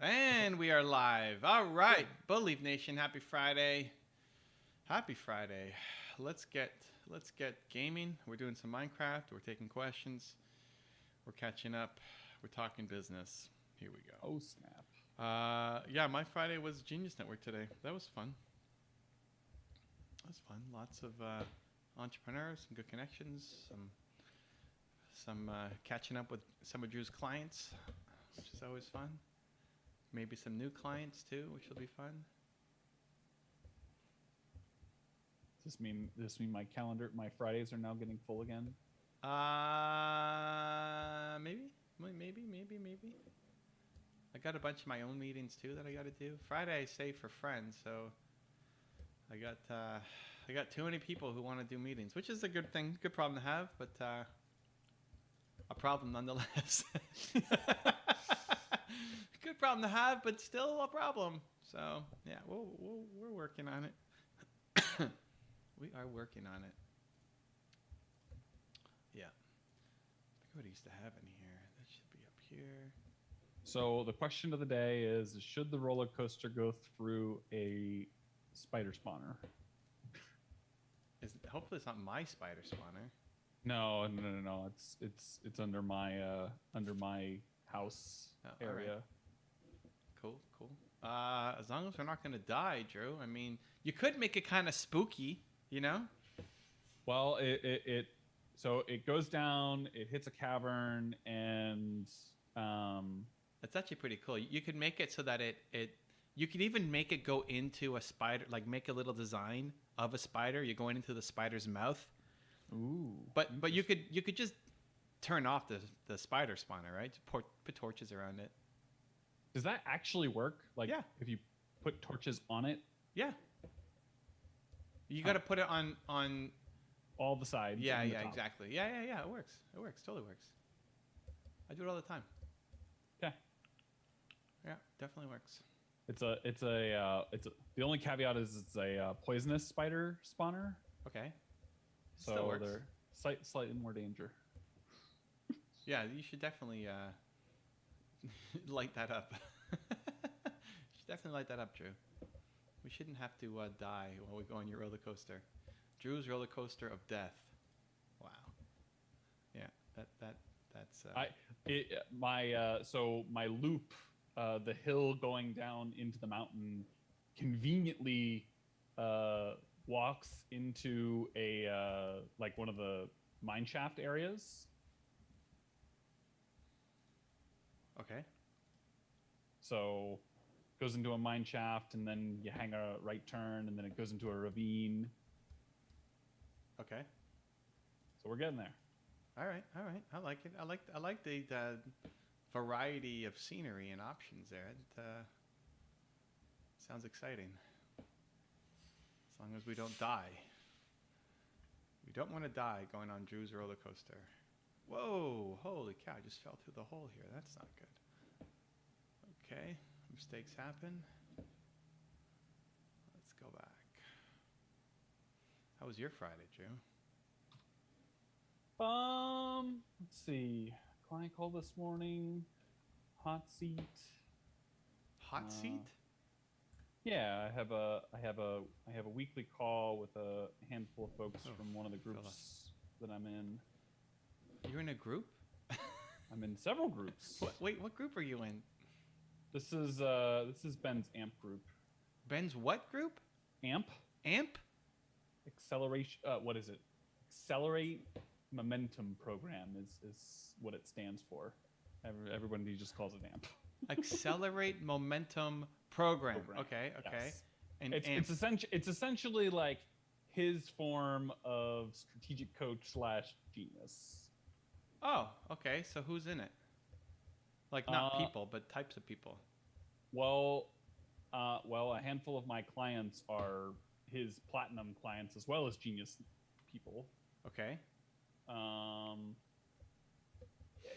And we are live. All right, Believe Nation, happy Friday. Happy Friday. Let's get gaming. We're doing some Minecraft. We're taking questions. We're catching up. We're talking business. Here we go. Oh snap. Yeah, my Friday was Genius Network today. That was fun. That was fun. Lots of entrepreneurs, some good connections, some catching up with some of Drew's clients, which is always fun. Maybe some new clients too, which will be fun. Does this mean my my Fridays are now getting full again? Maybe. I got a bunch of my own meetings too that I got to do. Friday I save for friends, so I got too many people who want to do meetings, which is a good thing, good problem to have, but a problem nonetheless. Good problem to have, but still a problem. So yeah, we're working on it. We are working on it. Yeah. I think what I used to have in here. That should be up here. So the question of the day is: should the roller coaster go through a spider spawner? Hopefully it's not my spider spawner. No. It's under my house area. Right. Cool. As long as we're not gonna die, Drew. I mean, you could make it kind of spooky, you know? Well, so it goes down, it hits a cavern, and That's actually pretty cool. You could make it so that you could even make it go into a spider, like make a little design of a spider. You're going into the spider's mouth. Ooh. But you could just turn off the spider spawner, right? Put torches around it. Does that actually work? Like, yeah. If you put torches on it? Yeah. You got to put it on all the sides. Yeah, exactly. Yeah. It works. Totally works. I do it all the time. Okay. Yeah, definitely works. The only caveat is it's a poisonous spider spawner. Okay. So they're slightly more danger. Yeah, you should definitely light that up. You should definitely light that up, Drew. We shouldn't have to die while we go on your roller coaster. Drew's roller coaster of death. Wow. Yeah, that's. My loop, the hill going down into the mountain, conveniently walks into a like one of the mine shaft areas. Okay. So it goes into a mine shaft, and then you hang a right turn, and then it goes into a ravine. Okay. So we're getting there. All right. I like it. I like the variety of scenery and options there. It sounds exciting. As long as we don't die. We don't want to die going on Drew's roller coaster. Whoa, holy cow, I just fell through the hole here. That's not good. Okay, mistakes happen. Let's go back. How was your Friday, Drew? Let's see. Client call this morning. Hot seat. Hot seat? Yeah, I have a weekly call with a handful of folks from one of the groups that I'm in. You're in a group? I'm in several groups. Wait, what group are you in? This is Ben's AMP group. Ben's what group? AMP? AMP? Acceleration. What is it? Accelerate Momentum Program is what it stands for. Everybody just calls it AMP. Accelerate Momentum Program. Okay. Yes. And it's essentially like his form of strategic coach / genius. Oh, okay. So who's in it? Like not people, but types of people. Well, a handful of my clients are his platinum clients as well as genius people. Okay.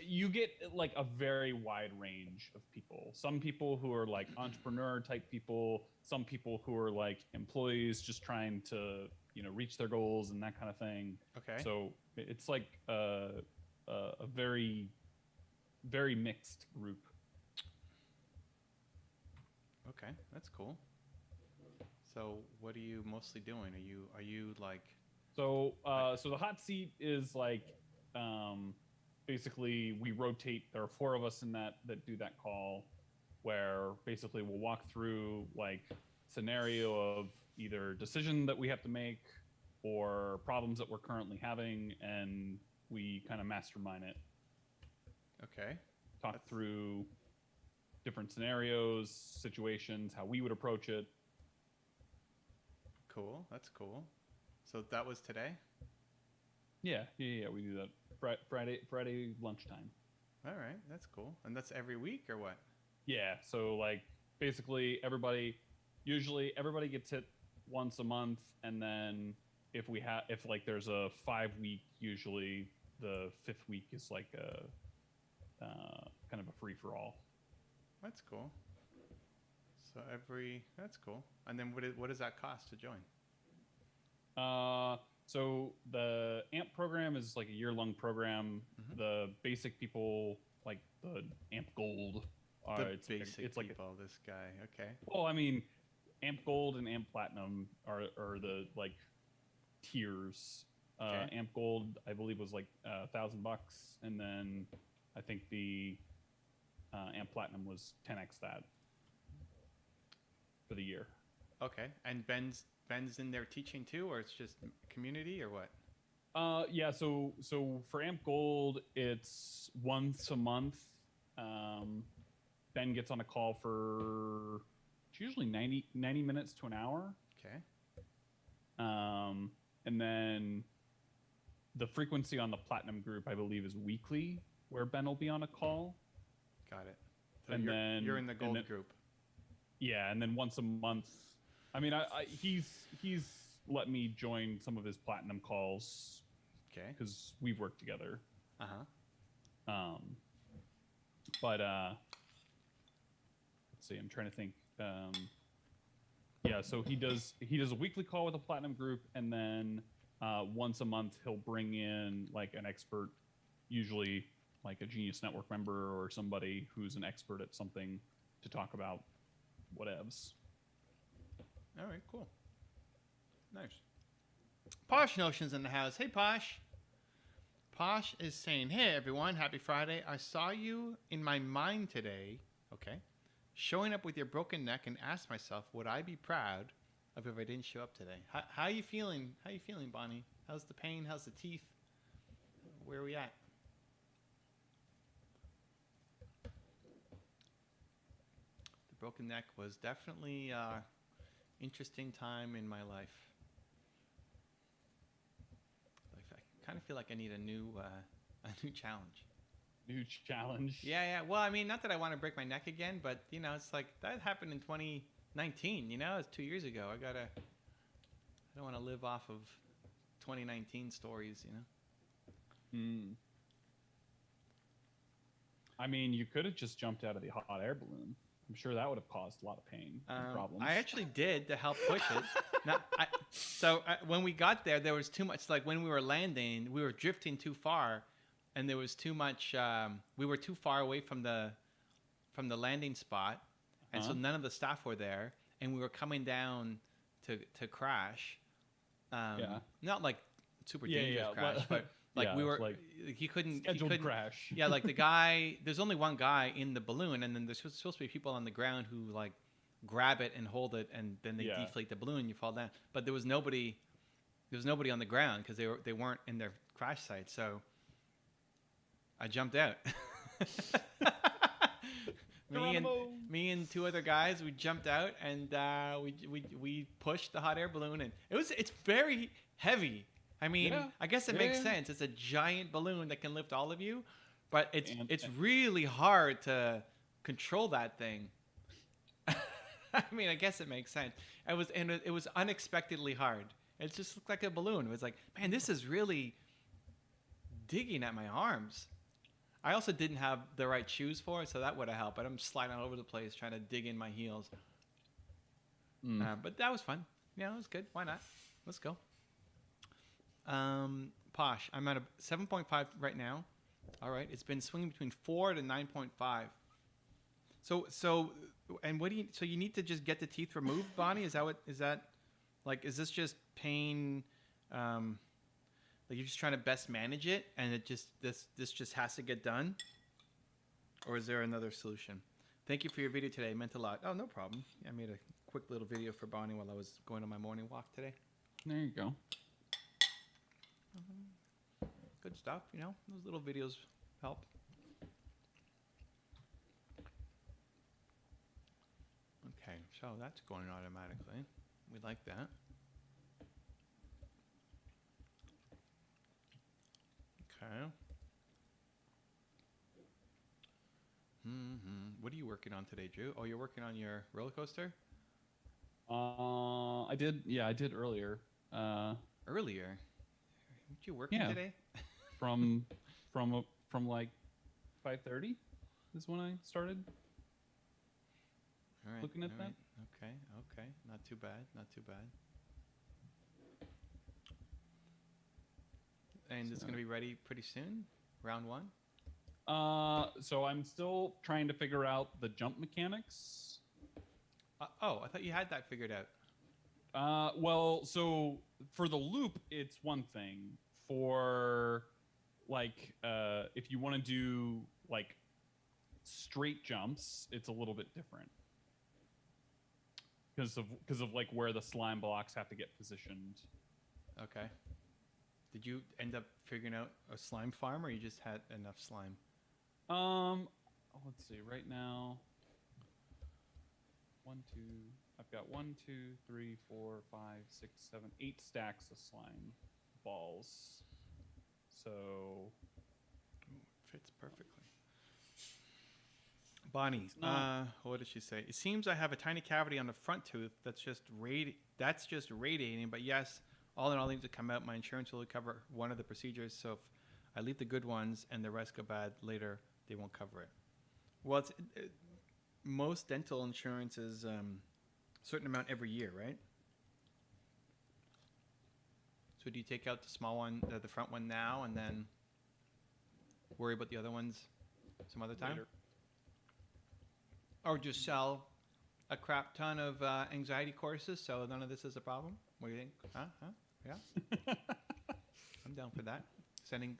You get like a very wide range of people. Some people who are like entrepreneur type people, some people who are like employees just trying to, reach their goals and that kind of thing. Okay. So it's like a very, very mixed group. Okay, that's cool. So what are you mostly doing? Are you like? So, so the hot seat is like, um, basically we rotate. There are four of us in that do that call, where basically we'll walk through like scenario of either decision that we have to make or problems that we're currently having, and we kind of mastermind it. Okay. Talk through different scenarios, situations, how we would approach it. Cool. That's cool. So that was today? Yeah, we do that Friday lunchtime. All right, that's cool. And that's every week or what? Yeah, so like basically usually everybody gets hit once a month, and then if like there's a 5 week, usually the 5th week is like a kind of a free for all. That's cool. So that's cool. And then what does that cost to join? So the AMP program is like a year-long program. Mm-hmm. The basic people, like the AMP Gold, This guy. Okay. Well, I mean, AMP Gold and AMP Platinum are the like tiers. Okay. AMP Gold, I believe, was like $1,000, and then I think the AMP Platinum was 10x that for the year. Okay. And Ben's in there teaching too, or it's just community, or what? Yeah. So for AMP Gold, it's once a month. Ben gets on a call for it's usually 90 minutes to an hour. Okay. And then the frequency on the Platinum group, I believe, is weekly, where Ben will be on a call. Got it. So And then you're in the gold group. Yeah, and then once a month. I mean, he's let me join some of his Platinum calls. Okay. Because we've worked together. But let's see. I'm trying to think. Yeah, so he does a weekly call with a Platinum group, and then once a month he'll bring in like an expert, usually like a Genius Network member or somebody who's an expert at something, to talk about whatevs. All right, cool. Nice. Posh Notion's in the house. Hey, Posh. Posh is saying, hey, everyone, happy Friday. I saw you in my mind today, okay, showing up with your broken neck, and asked myself, would I be proud of if I didn't show up today? How are you feeling? How are you feeling, Bonnie? How's the pain? How's the teeth? Where are we at? The broken neck was definitely interesting time in my life. I kind of feel like I need a new challenge. New challenge. Yeah. Well, I mean, not that I want to break my neck again, but you know, it's like that happened in 2019. You know, it's 2 years ago. I don't want to live off of 2019 stories. You know. I mean, you could have just jumped out of the hot air balloon. I'm sure that would have caused a lot of pain and problems. I actually did to help push it. When we got there, there was too much. Like when we were landing, we were drifting too far, and there was too much. We were too far away from the landing spot, and so none of the staff were there, and we were coming down to crash. Not like super dangerous crash, but like we were. Like he couldn't crash. Yeah, like the guy. There's only one guy in the balloon, and then there's supposed to be people on the ground who like grab it and hold it, and then they deflate the balloon and you fall down. But there was nobody on the ground because they weren't in their crash site. So I jumped out. me and two other guys, we jumped out, and we pushed the hot air balloon, and it's very heavy. I mean, I guess it makes sense. It's a giant balloon that can lift all of you, but it's really hard to control that thing. I mean, I guess it makes sense. It was unexpectedly hard. It just looked like a balloon. It was like, man, this is really digging at my arms. I also didn't have the right shoes for it, so that would have helped. But I'm sliding all over the place trying to dig in my heels. But that was fun. Yeah, it was good. Why not? Let's go. Posh, I'm at a 7.5 right now. All right, it's been swinging between 4 to 9.5. So And what do you? So you need to just get the teeth removed, Bonnie? Is that what? Is that like? Is this just pain? Like you're just trying to best manage it, and it just this just has to get done, or is there another solution? Thank you for your video today. It meant a lot. Oh, no problem. I made a quick little video for Bonnie while I was going on my morning walk today. There you go. Good stuff, you know. Those little videos help. Okay, so that's going automatically. We like that. Okay. What are you working on today, Drew? Oh, you're working on your roller coaster? I did. Yeah, I did earlier. Earlier? Weren't you working today? from like 5:30 is when I started. All right. Looking at that. Okay. Not too bad. Not too bad. And it's going to be ready pretty soon? Round one? So I'm still trying to figure out the jump mechanics. Oh, I thought you had that figured out. Well, so for the loop, it's one thing. For like, if you want to do like straight jumps, it's a little bit different because of like where the slime blocks have to get positioned. Okay. Did you end up figuring out a slime farm, or you just had enough slime? Let's see. Right now, I've got 1, 2, 3, 4, 5, 6, 7, 8 stacks of slime balls. So fits perfectly. Bonnie, what did she say? It seems I have a tiny cavity on the front tooth that's just radiating. But yes, all in all, things that come out, my insurance will cover one of the procedures. So if I leave the good ones and the rest go bad later, they won't cover it. Well, most dental insurance is a certain amount every year, right? So do you take out the small one, the front one now, and then worry about the other ones some other time? Later. Or just sell a crap ton of anxiety courses so none of this is a problem? What do you think? Huh? Yeah? I'm down for that. Sending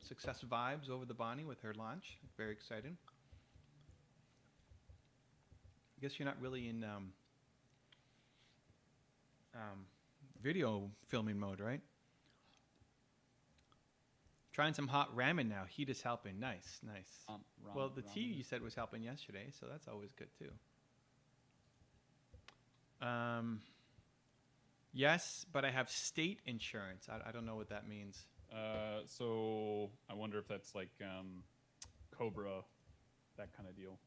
success vibes over the Bonnie with her launch. Very exciting. I guess you're not really in video filming mode, right? Trying some hot ramen now. Heat is helping. Nice. Well, the tea you said was helping yesterday, so that's always good too. Yes, but I have state insurance. I don't know what that means. So I wonder if that's like Cobra, that kind of deal.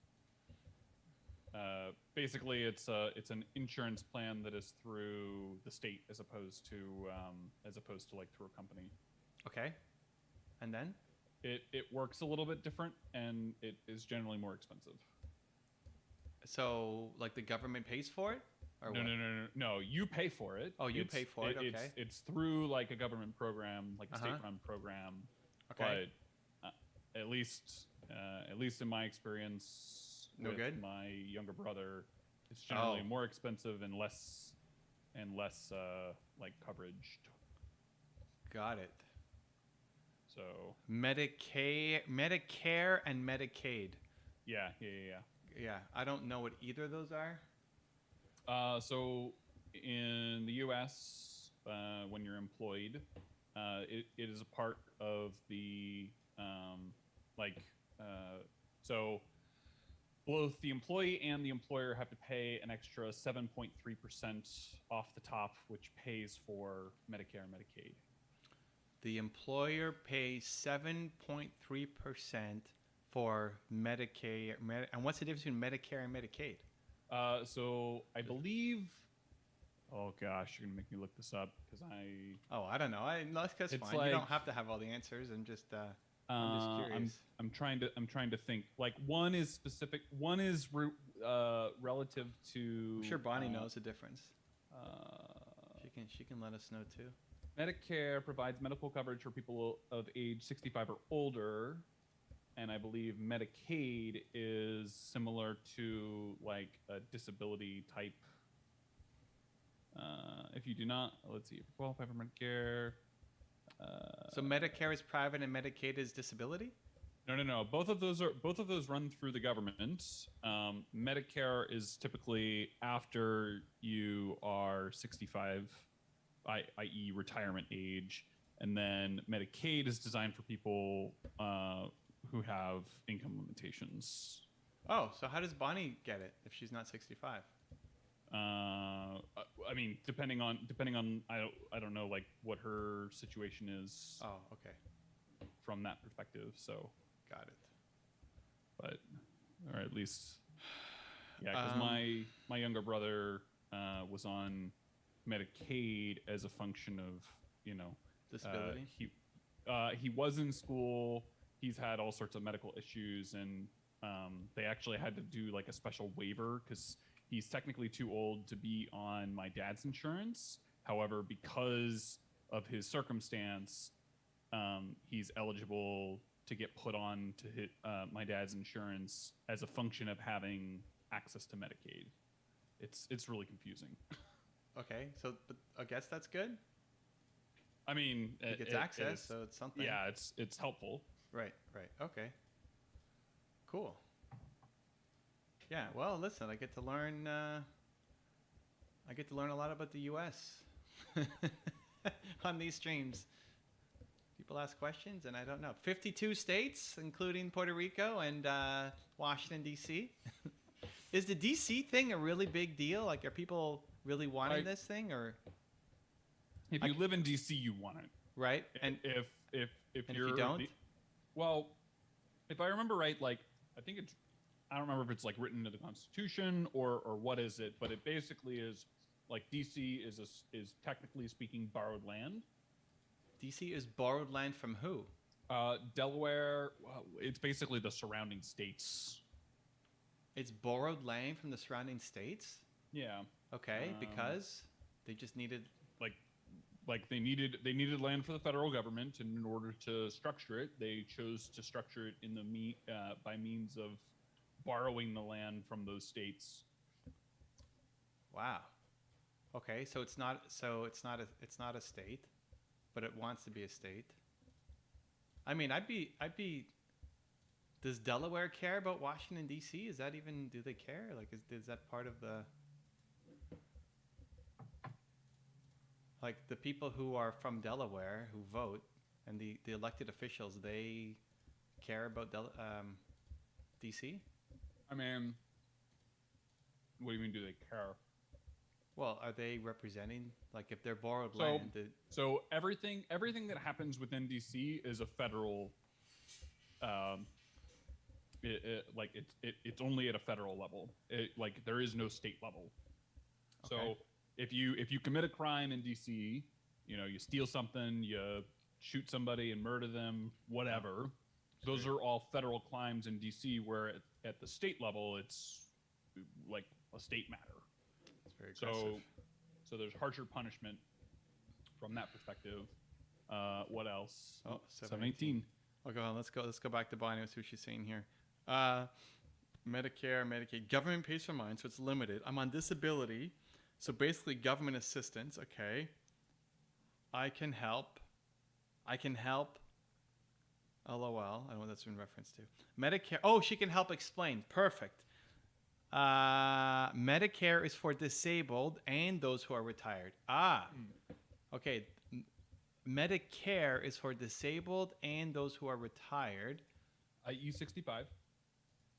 Basically, it's an insurance plan that is through the state as opposed to like through a company. Okay. And then? It works a little bit different, and it is generally more expensive. So, like the government pays for it? Or No. You pay for it. Oh, you pay for it. Okay. It's through like a government program, like a state-run program. Okay. But at least in my experience with my younger brother, it's generally more expensive and less like coverage. Got it. So Medicare and Medicaid. Yeah. Yeah, I don't know what either of those are. So in the U.S., when you're employed, it is a part of the so both the employee and the employer have to pay an extra 7.3% off the top, which pays for Medicare and Medicaid. The employer pays 7.3% for Medicare. And what's the difference between Medicare and Medicaid? So I believe. Oh gosh, you're gonna make me look this up because I. Oh, I don't know. That's fine. Like, you don't have to have all the answers. I'm just curious. I'm trying to think. Like one is specific. One is relative to. I'm sure Bonnie knows the difference. She can let us know too. Medicare provides medical coverage for people of age 65 or older. and I believe Medicaid is similar to like a disability type. If you do not, let's see, if you qualify for Medicare. So Medicare is private and Medicaid is disability? No. Both of those run through the government. Medicare is typically after you are 65, i.e., retirement age, and then Medicaid is designed for people who have income limitations. Oh, so how does Bonnie get it if she's not 65? I mean, depending on I don't know like what her situation is. Oh, okay. From that perspective, so Got it. but or at least because my younger brother was on Medicaid as a function of Disability? He was in school. He's had all sorts of medical issues, and they actually had to do like a special waiver because he's technically too old to be on my dad's insurance. However, because of his circumstance, he's eligible to get put on to hit my dad's insurance as a function of having access to Medicaid. It's really confusing. Okay, so but I guess that's good. I mean, He gets access, so it's something. Yeah, it's helpful. Right. Okay. Cool. Yeah. Well, listen, I get to learn. I get to learn a lot about the U.S. on these streams. People ask questions, and I don't know. 52 states, including Puerto Rico and Washington, D.C. Is the D.C. thing a really big deal? Like, are people really wanting this thing, or? If you live in D.C., you want it, right? And if and if you don't, well, if I remember right, like I don't remember if it's like written into the Constitution or what is it, but it basically is like D.C. is technically speaking borrowed land. D.C. is borrowed land from who? Delaware. Well, it's basically the surrounding states. It's borrowed land from the surrounding states? Yeah. Okay, because they just needed like they needed land for the federal government, and in order to structure it, they chose to structure it in the by means of borrowing the land from those states. Wow. Okay, so it's not a state, but it wants to be a state. I mean, I'd be. Does Delaware care about Washington D.C.? Is that even? Do they care? Like, is that part of the? Like the people who are from Delaware who vote, and the elected officials, they care about D.C.? I mean, what do you mean? Do they care? Well, are they representing, like, if they're borrowed land? So everything that happens within DC is a federal. It's only at a federal level. Like there is no state level. Okay. So if you commit a crime in DC, you steal something, you shoot somebody and murder them, whatever. Those are all federal crimes in DC. Where at the state level, it's like a state matter. It's very aggressive. So there's harsher punishment from that perspective. What else? Oh, 718. Oh, go on. Let's go back to Bonnie and see what she's saying here. Medicare, Medicaid. Government pays for mine, so it's limited. I'm on disability, so basically government assistance. Okay. I can help. LOL. I don't know what that's in reference to. Medicare. Oh, she can help explain. Perfect. Medicare is for disabled and those who are retired. Okay. Medicare is for disabled and those who are retired. i.e. 65.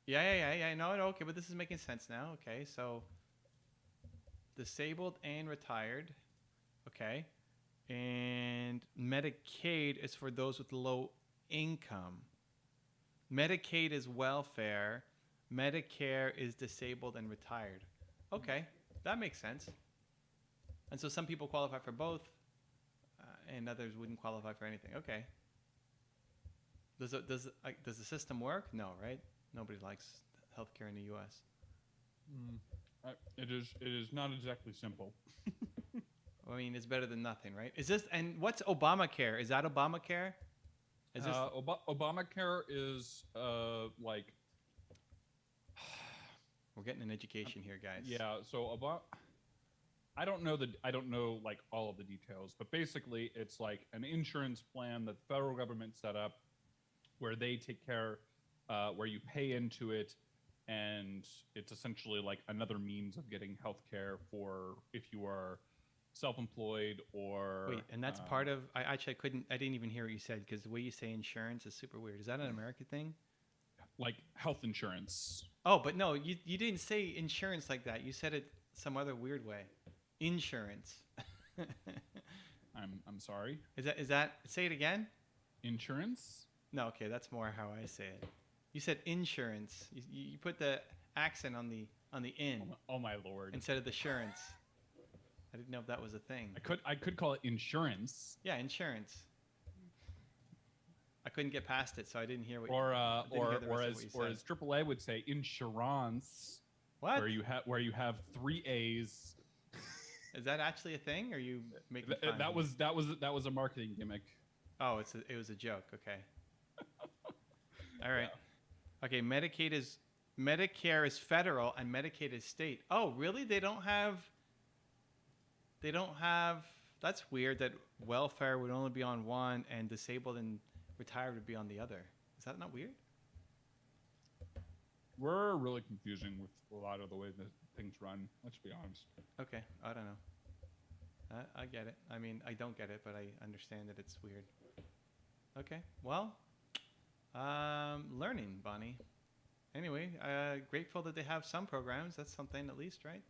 Yeah. No, okay, but this is making sense now. Okay, so disabled and retired. Okay. And Medicaid is for those with low income. Medicaid is welfare. Medicare is disabled and retired. Okay, that makes sense. And so some people qualify for both, and others wouldn't qualify for anything. Okay. Does the system work? No, right? Nobody likes healthcare in the U.S. It is not exactly simple. I mean, it's better than nothing, right? Is this, and what's Obamacare? Is that Obamacare? Is this Obamacare is like we're getting an education here, guys? yeah. So I don't know like all of the details, but basically it's like an insurance plan that the federal government set up where they take care, where you pay into it, and it's essentially like another means of getting health care for if you are self-employed or Wait, and that's part of. I didn't even hear what you said because the way you say insurance is super weird. Is that an American thing? like health insurance. Oh, but no, you didn't say insurance like that. You said it some other weird way. Insurance. I'm sorry. Is that say it again? Insurance? No, okay, that's more how I say it. You said insurance. You put the accent on the in Oh my lord. instead of the surance. I didn't know if that was a thing. I could call it insurance. Yeah, insurance. I couldn't get past it, so I didn't hear what. Or didn't hear the or rest of what as you said. AAA would say, insurance. What? Where you have 3 A's. Is that actually a thing? Or are you making fun of me? That was a marketing gimmick. Oh, it was a joke. Okay. All right. Okay. Medicare is federal and Medicaid is state. Oh, really? They don't have. That's weird. That welfare would only be on one, and disabled and retired would be on the other. Is that not weird? We're really confusing with a lot of the way that things run. Let's be honest. Okay. I don't know. I get it. I mean, I don't get it, but I understand that it's weird. Okay. Well, learning, Bonnie. Anyway, grateful that they have some programs. That's something at least, right?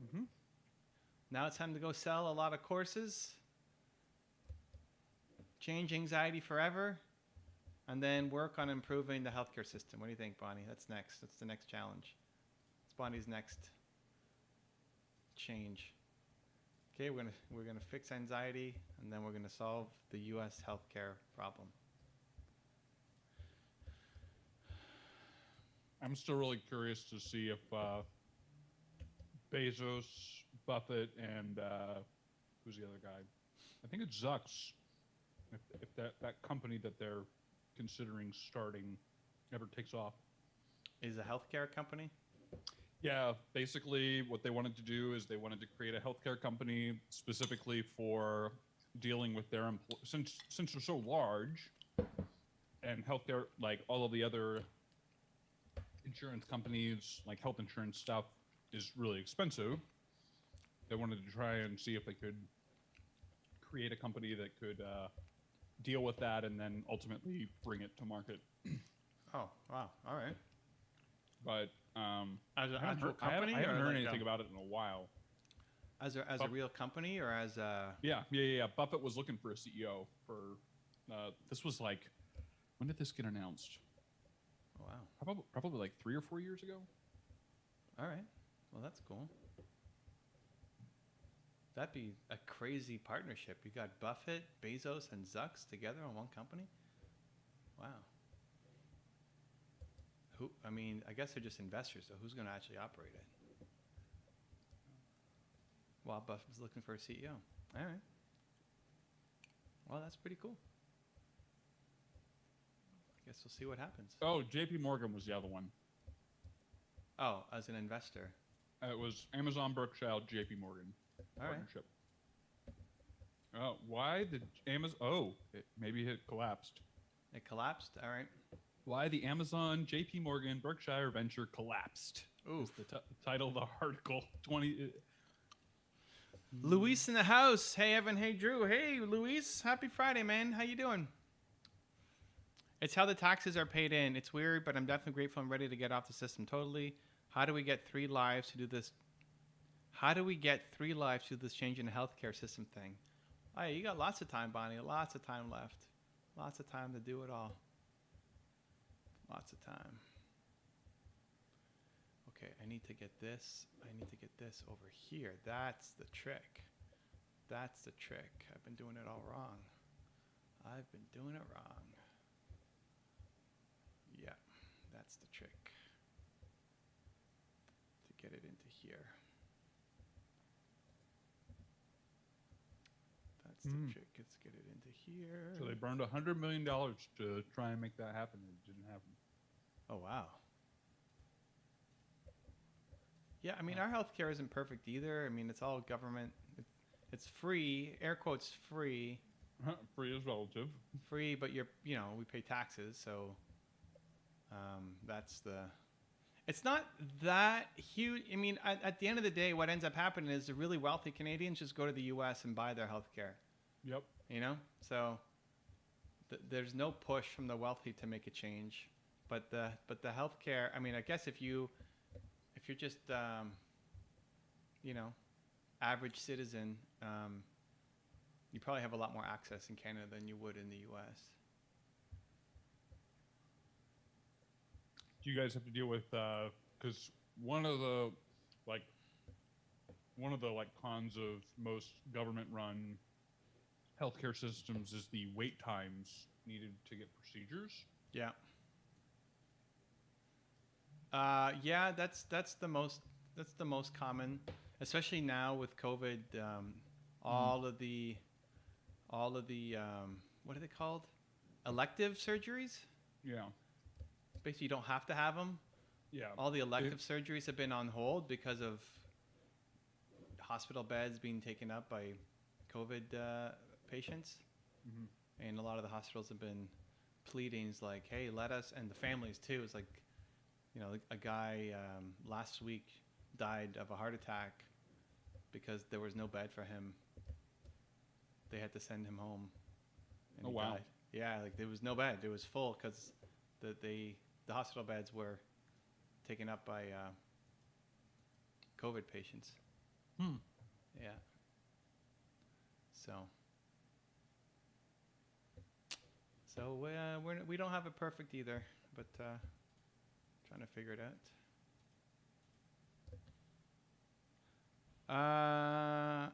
Mm-hmm. Now it's time to go sell a lot of courses, change anxiety forever, and then work on improving the healthcare system. What do you think, Bonnie? That's next. That's the next challenge. It's Bonnie's next change. Okay, we're gonna fix anxiety, and then we're gonna solve the U.S. healthcare problem. I'm still really curious to see if Bezos, Buffett, and who's the other guy? I think it's Zucks. If that company that they're considering starting ever takes off. Is a healthcare company? Yeah, basically what they wanted to do is they wanted to create a healthcare company specifically for dealing with their since they're so large, and healthcare, like all of the other insurance companies, like health insurance stuff, is really expensive. They wanted to try and see if they could create a company that could deal with that and then ultimately bring it to market. Oh, wow. All right. But As an I actual haven't company? heard or like anything about it in a while. As a real company or as a... Yeah. Buffett was looking for a CEO for. This was like, when did this get announced? Oh, wow. Probably like 3 or 4 years ago. All right. Well, that's cool. That'd be a crazy partnership. You got Buffett, Bezos, and Zucks together on one company? Wow. I guess they're just investors, so who's going to actually operate it? Well, Buffett's looking for a CEO. All right. Well, that's pretty cool. I guess we'll see what happens. Oh, J.P. Morgan was the other one. Oh, as an investor. It was Amazon, Berkshire, J.P. Morgan All right. partnership. Why the Amazon? Oh, maybe it collapsed. It collapsed? All right. Why the Amazon, J.P. Morgan, Berkshire venture collapsed. Oof. Is the title of the article. 20. Luis in the house. Hey, Evan. Hey, Drew. Hey, Luis. Happy Friday, man. How you doing? It's how the taxes are paid in. It's weird, but I'm definitely grateful and ready to get off the system totally. How do we get 3 lives to do this? How do we get 3 lives to do this change in the healthcare system thing? Oh, yeah, you got lots of time, Bonnie. Lots of time left. Lots of time to do it all. Lots of time. Okay, I need to get this. I need to get this over here. That's the trick. That's the trick. I've been doing it all wrong. I've been doing it wrong. Yeah, that's the trick. To get it into here. That's Hmm. trick. Let's get it into here. So they burned $100 million to try and make that happen. It didn't happen. Oh, wow. Yeah, I mean, our healthcare isn't perfect either. I mean, it's all government. It's free, air quotes free. Free is relative. Free, but we pay taxes, so that's the. It's not that huge. I mean, at the end of the day, what ends up happening is the really wealthy Canadians just go to the U.S. and buy their healthcare. Yep. So there's no push from the wealthy to make a change, but the healthcare. I mean, I guess if you're just average citizen, you probably have a lot more access in Canada than you would in the U.S. Do you guys have to deal with because one of the cons of most government-run healthcare systems is the wait times needed to get procedures? Yeah. That's the most common, especially now with COVID. All of the what are they called? Elective surgeries. Yeah. Basically, you don't have to have them. Yeah. All the elective surgeries have been on hold because of hospital beds being taken up by COVID patients. Mm-hmm. And a lot of the hospitals have been pleading, like, hey, let us, and the families too. It's like, a guy last week died of a heart attack because there was no bed for him. They had to send him home. And he died. Yeah, like there was no bed. It was full because the hospital beds were taken up by COVID patients. Yeah. So we don't have it perfect either, but trying to figure it out.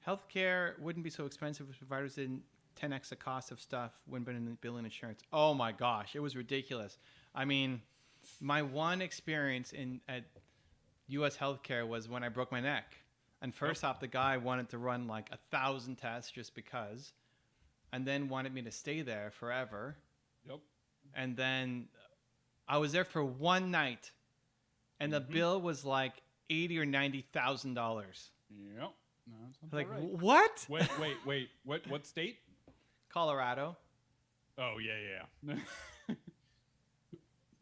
Healthcare wouldn't be so expensive if providers didn't 10x the cost of stuff when billing insurance. Oh my gosh, it was ridiculous. I mean, my one experience at U.S. healthcare was when I broke my neck. And first off, the guy wanted to run like 1,000 tests just because, and then wanted me to stay there forever. Yep. And then I was there for one night, and the bill was like $80,000 or $90,000. Yep. No, that's Like, right. what? Wait. What state? Colorado. Oh, yeah.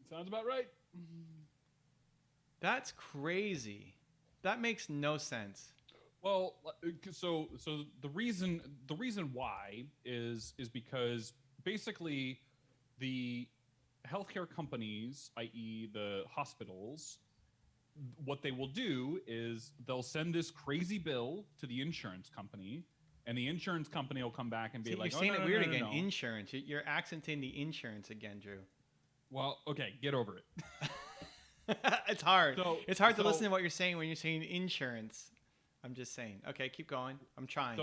Sounds about right. That's crazy. That makes no sense. Well, so the reason why is because basically the healthcare companies, i.e. the hospitals, what they will do is they'll send this crazy bill to the insurance company, and the insurance company will come back and be like, you're saying it weird again. No. Insurance. You're accenting the insurance again, Drew. Well, okay, get over it. It's hard. It's hard to listen to what you're saying when you're saying insurance. I'm just saying. Okay, keep going. I'm trying.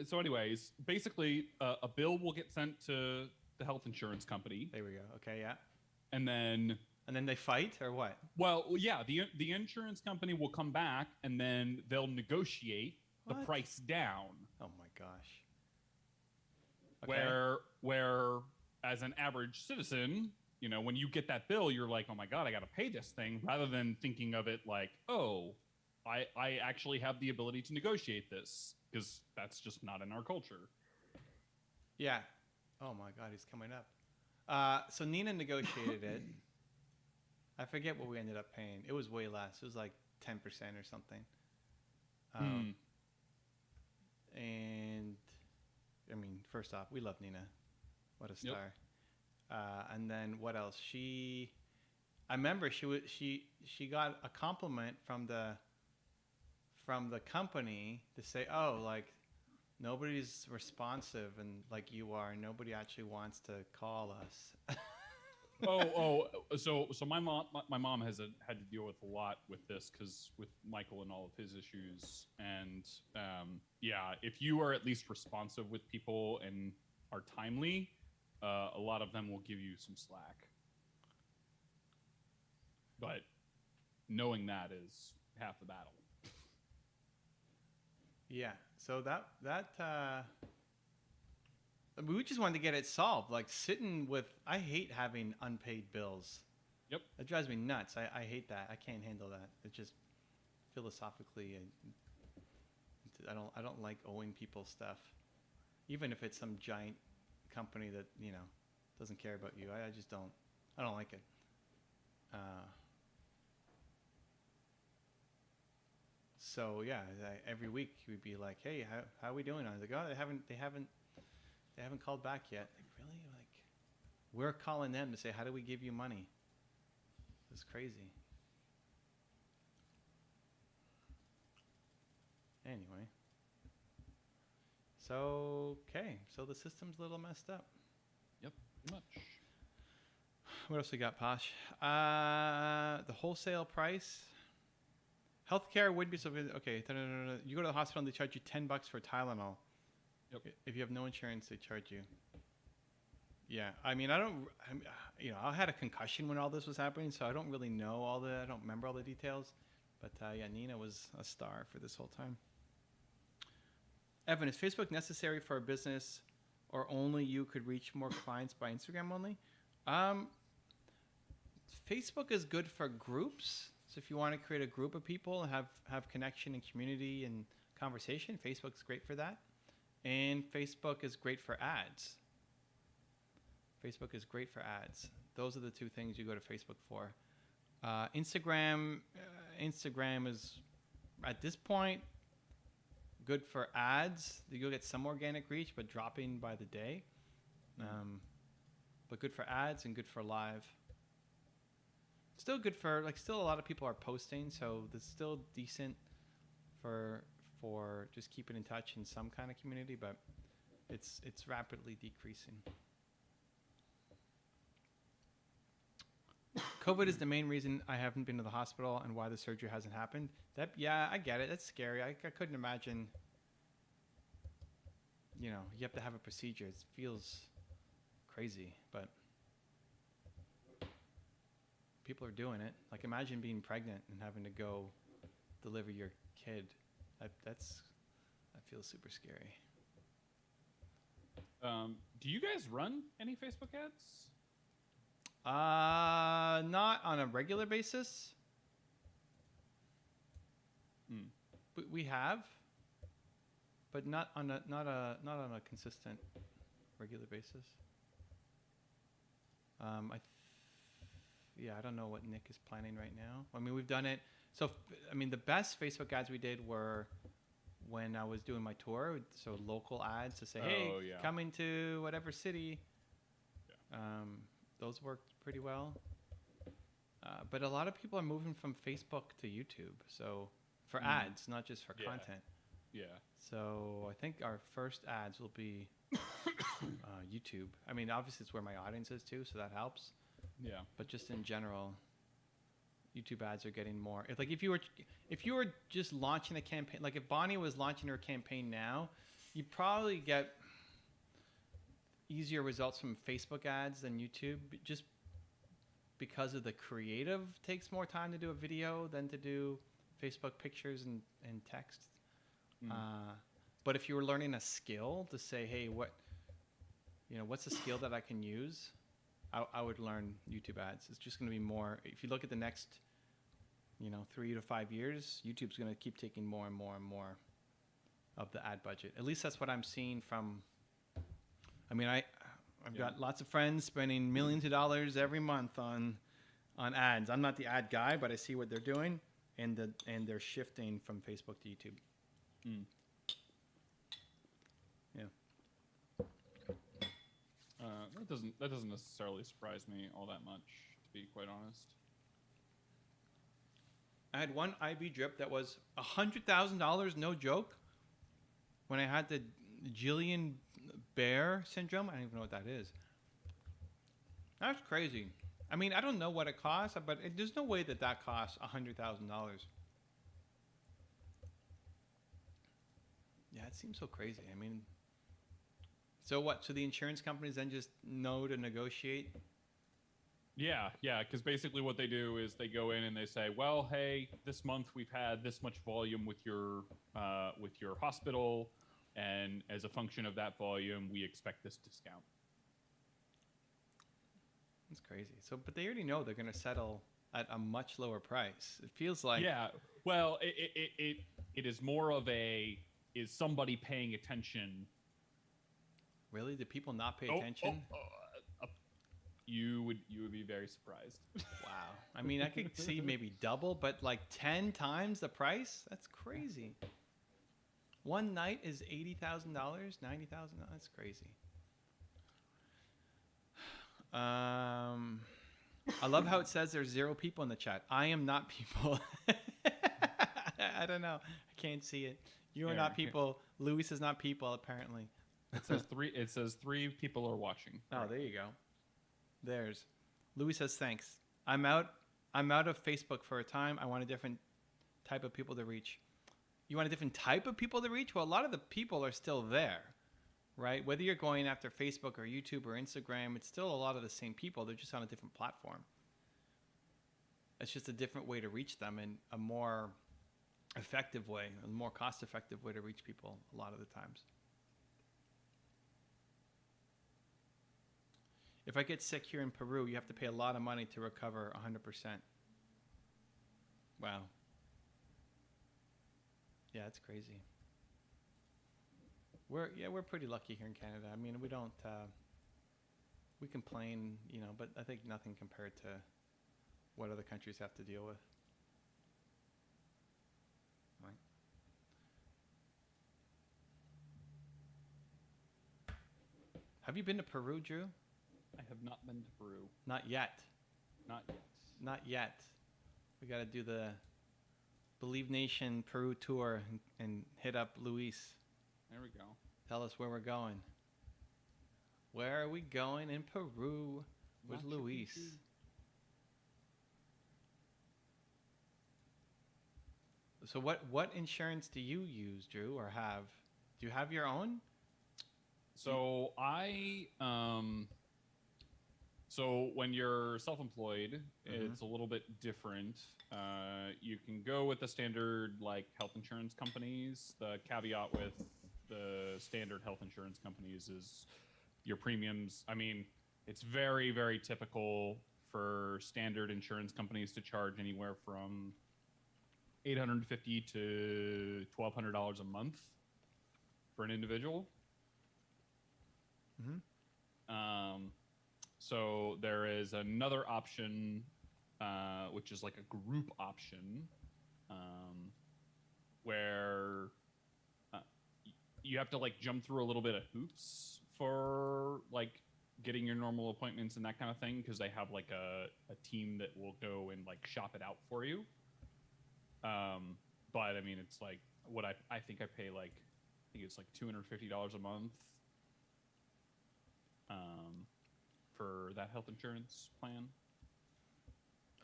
So anyways, basically, a bill will get sent to the health insurance company. There we go. Okay, yeah. And then they fight, or what? Well, yeah, the insurance company will come back, and then they'll negotiate the price down. Oh my gosh. Okay. Where as an average citizen, when you get that bill, you're like, oh my God, I got to pay this thing, rather than thinking of it like, oh, I actually have the ability to negotiate this, because that's just not in our culture. Yeah. Oh my God, he's coming up. So Nina negotiated it. I forget what we ended up paying. It was way less. It was like 10% or something. And I mean, first off, we love Nina. What a star. Yep. And then what else? I remember she got a compliment from the company to say, oh, like, nobody's responsive and like you are. Nobody actually wants to call us. So my mom has had to deal with a lot with this, because with Michael and all of his issues, and yeah, if you are at least responsive with people and are timely, a lot of them will give you some slack. But knowing that is half the battle. Yeah. So we just wanted to get it solved. Like I hate having unpaid bills. Yep. That drives me nuts. I hate that. I can't handle that. It just philosophically, I don't like owing people stuff, even if it's some giant company that doesn't care about you. I just don't. I don't like it. So yeah, every week we'd be like, "Hey, how are we doing?" I was like, "Oh, they haven't called back yet." Like, really? Like, we're calling them to say, "How do we give you money?" It's crazy. Anyway. So the system's a little messed up. Yep, pretty much. What else we got, Posh? The wholesale price. Healthcare would be so good. Okay, you go to the hospital and they charge you $10 for Tylenol. Yep. If you have no insurance, they charge you. Yeah, I mean, I had a concussion when all this was happening, so I don't really know I don't remember all the details. But yeah, Nina was a star for this whole time. Evan, is Facebook necessary for a business, or only you could reach more clients by Instagram only? Facebook is good for groups. So if you want to create a group of people and have connection and community and conversation, Facebook's great for that. And Facebook is great for ads. Facebook is great for ads. Those are the two things you go to Facebook for. Instagram is, at this point, good for ads. You'll get some organic reach, but dropping by the day. But good for ads and good for live. Still good for, still a lot of people are posting, so it's still decent for just keeping in touch in some kind of community, but it's rapidly decreasing. COVID is the main reason I haven't been to the hospital and why the surgery hasn't happened. I get it. That's scary. I couldn't imagine, you have to have a procedure. It feels crazy, but people are doing it. Like, imagine being pregnant and having to go deliver your kid. That feels super scary. Do you guys run any Facebook ads? Not on a regular basis. We have, but not on a consistent, regular basis. I don't know what Nick is planning right now. I mean, we've done it. So, the best Facebook ads we did were when I was doing my tour. So local ads to say, hey, coming to whatever city. Yeah. Those worked pretty well. But a lot of people are moving from Facebook to YouTube. So for ads, not just for content. Yeah. So I think our first ads will be YouTube. I mean, obviously it's where my audience is too, so that helps. Yeah. But just in general, YouTube ads are getting more. If you were just launching a campaign, like if Bonnie was launching her campaign now, you'd probably get easier results from Facebook ads than YouTube, just because of the creative takes more time to do a video than to do Facebook pictures and text. But if you were learning a skill to say, hey, what's a skill that I can use? I would learn YouTube ads. It's just going to be more. If you look at the next, 3 to 5 years, YouTube's going to keep taking more and more and more of the ad budget. At least that's what I'm seeing from. I've got lots of friends spending millions of dollars every month on ads. I'm not the ad guy, but I see what they're doing, and they're shifting from Facebook to YouTube. Yeah. That doesn't necessarily surprise me all that much, to be quite honest. I had one IV drip that was $100,000, no joke. When I had the Guillain-Barré syndrome, I don't even know what that is. That's crazy. I mean, I don't know what it costs, but there's no way that costs $100,000. Yeah, it seems so crazy. I mean, so what? So the insurance companies then just know to negotiate Yeah, yeah, because basically what they do is they go in and they say, well, hey, this month we've had this much volume with your hospital, and as a function of that volume, we expect this discount. That's crazy. So, but they already know they're going to settle at a much lower price. It feels like Yeah, well, it is more of a, is somebody paying attention? really, do people not pay Oh, attention? You would be very surprised. Wow. I mean, I could see maybe double, but like 10 times the price? That's crazy. One night is $80,000, $90,000. That's crazy. I love how it says there's 0 people in the chat. I am not people. I don't know. I can't see it. You are Yeah, not people. Luis is not people, apparently. It says three. It says 3 people are watching. Oh, there you go. There's. Louis says thanks. I'm out of Facebook for a time. I want a different type of people to reach. You want a different type of people to reach? Well, a lot of the people are still there, right? Whether you're going after Facebook or YouTube or Instagram, it's still a lot of the same people. They're just on a different platform. It's just a different way to reach them and a more effective way, a more cost-effective way to reach people a lot of the times. If I get sick here in Peru, you have to pay a lot of money to recover 100%. Wow. Yeah, it's crazy. We're pretty lucky here in Canada. I mean, we don't we complain, but I think nothing compared to what other countries have to deal with. Right. Have you been to Peru, Drew? I have not been to Peru. Not yet. Not yet. Not yet. We got to do the Believe Nation Peru tour and hit up Luis. There we go. Tell us where we're going. Where are we going in Peru with Machu Luis? Picchu. So what insurance do you use, Drew, or have? Do you have your own? So so when you're self-employed, it's a little bit different. You can go with the standard like health insurance companies. The caveat with the standard health insurance companies is your premiums. I mean, it's very, very typical for standard insurance companies to charge anywhere from $850 to $1,200 a month for an individual. So there is another option, which is like a group option, where you have to like jump through a little bit of hoops for like getting your normal appointments and that kind of thing, because they have like a team that will go and like shop it out for you. But I mean, it's like what I think I pay like, I think it's like $250 a month for that health insurance plan.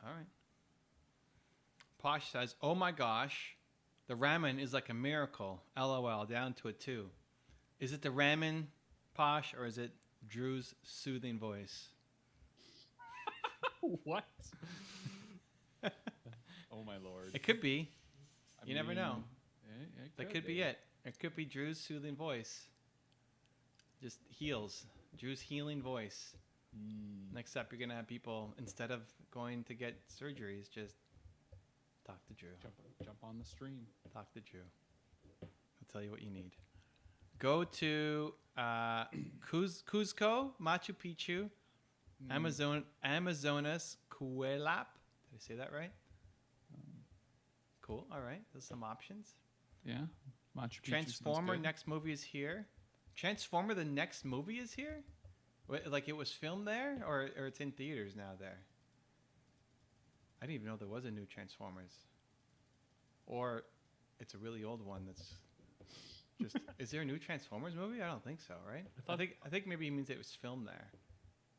All right. Posh says, "Oh my gosh, the ramen is like a miracle. LOL, down to a 2. Is it the ramen, Posh, or is it Drew's soothing voice?" What? Oh my lord. It could be. I You never know. That could be be it. It could be Drew's soothing voice. Just heals. Drew's healing voice. Next up, you're going to have people, instead of going to get surgeries, just talk to Drew. Jump on the stream. Talk to Drew. He'll tell you what you need. Go to Cuzco, Machu Picchu, Amazonas, Cuelap. Did I say that right? Cool. All right. There's some options. Yeah. Machu Picchu Transformer, sounds good. next movie is here. Transformer, the next movie is here? Like it was filmed there, or it's in theaters now there? I didn't even know there was a new Transformers. Or it's a really old one that's just... Is there a new Transformers movie? I don't think so, right? I think maybe he means it was filmed there.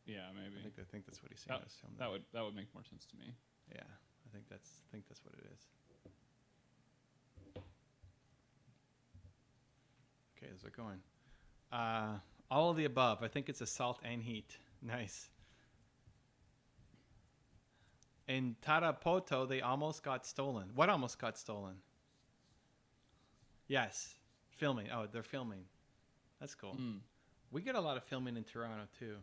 Yeah, maybe. I think that's what he's saying. It was filmed That there. that would make more sense to me. Yeah, I think that's what it is. Okay, how's it going? All of the above. I think it's assault and heat. Nice. In Tarapoto, they almost got stolen. What almost got stolen? Yes, filming. Oh, they're filming. That's cool. We get a lot of filming in Toronto too.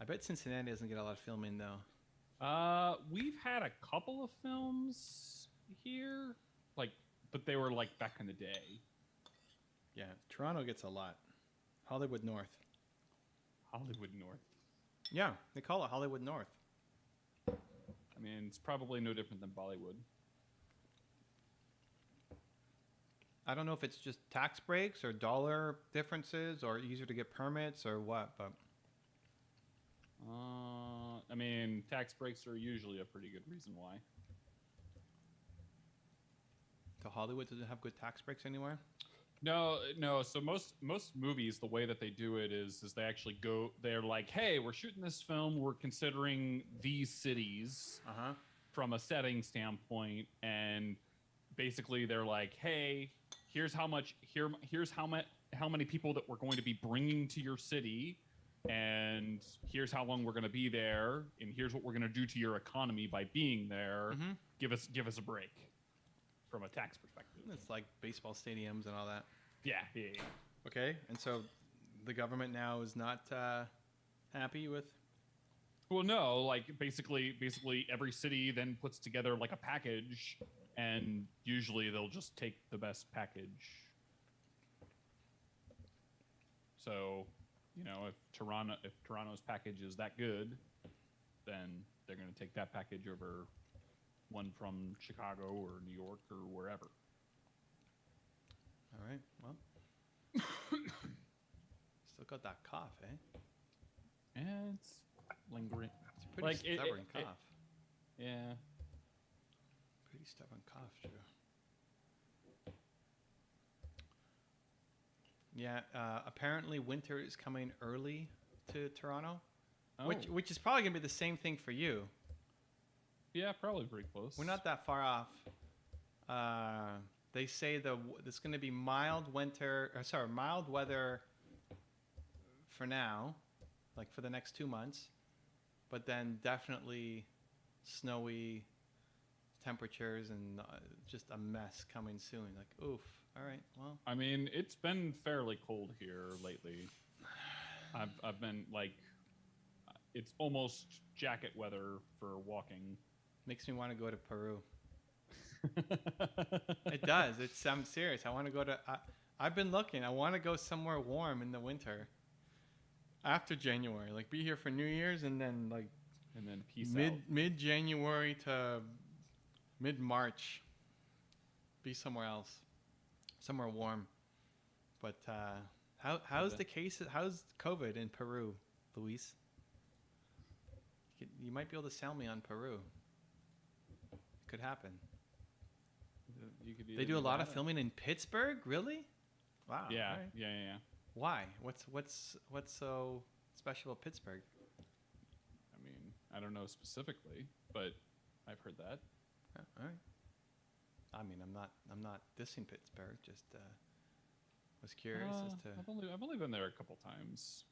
I bet Cincinnati doesn't get a lot of filming though. We've had a couple of films here, like, but they were like back in the day. Yeah, Toronto gets a lot. Hollywood North. Hollywood North. Yeah, they call it Hollywood North. I mean, it's probably no different than Bollywood. I don't know if it's just tax breaks or dollar differences or easier to get permits or what, but I mean, tax breaks are usually a pretty good reason why. so Hollywood doesn't have good tax breaks anywhere. No. So most movies, the way that they do it is they actually go. They're like, hey, we're shooting this film. We're considering these cities from a setting standpoint, and basically they're like, hey, here's how much. Here's how many people that we're going to be bringing to your city, and here's how long we're going to be there, and here's what we're going to do to your economy by being there. Give us a break from a tax perspective. It's like baseball stadiums and all that. Yeah. Okay, and so the government now is not happy with. Well, no, like basically every city then puts together like a package, and usually they'll just take the best package. So, if Toronto's package is that good, then they're going to take that package over one from Chicago or New York or wherever. All right. Well, still got that cough, eh? And it's lingering. It's a pretty stubborn cough. Yeah. Pretty stubborn cough, too. Yeah. Apparently, winter is coming early to Toronto, which is probably gonna be the same thing for you. Yeah, probably pretty close. We're not that far off. They say it's going to be mild weather for now, like for the next 2 months, but then definitely snowy temperatures and just a mess coming soon. Like, oof. All right. Well, I mean, it's been fairly cold here lately. I've been like, it's almost jacket weather for walking. makes me want to go to Peru. It does. I'm serious. I want to go to. I've been looking. I want to go somewhere warm in the winter. After January, like be here for New Year's and then peace out. Mid January to mid March. Be somewhere else, somewhere warm. But how's the case? How's COVID in Peru, Luis? You might be able to sell me on Peru. It could happen. They do a lot of filming in Pittsburgh, really? Wow. Yeah, right. yeah. Why? What's so special about Pittsburgh? I mean, I don't know specifically, but I've heard that. All right. I mean, I'm not dissing Pittsburgh. Just was curious as to. I've only been there a couple times.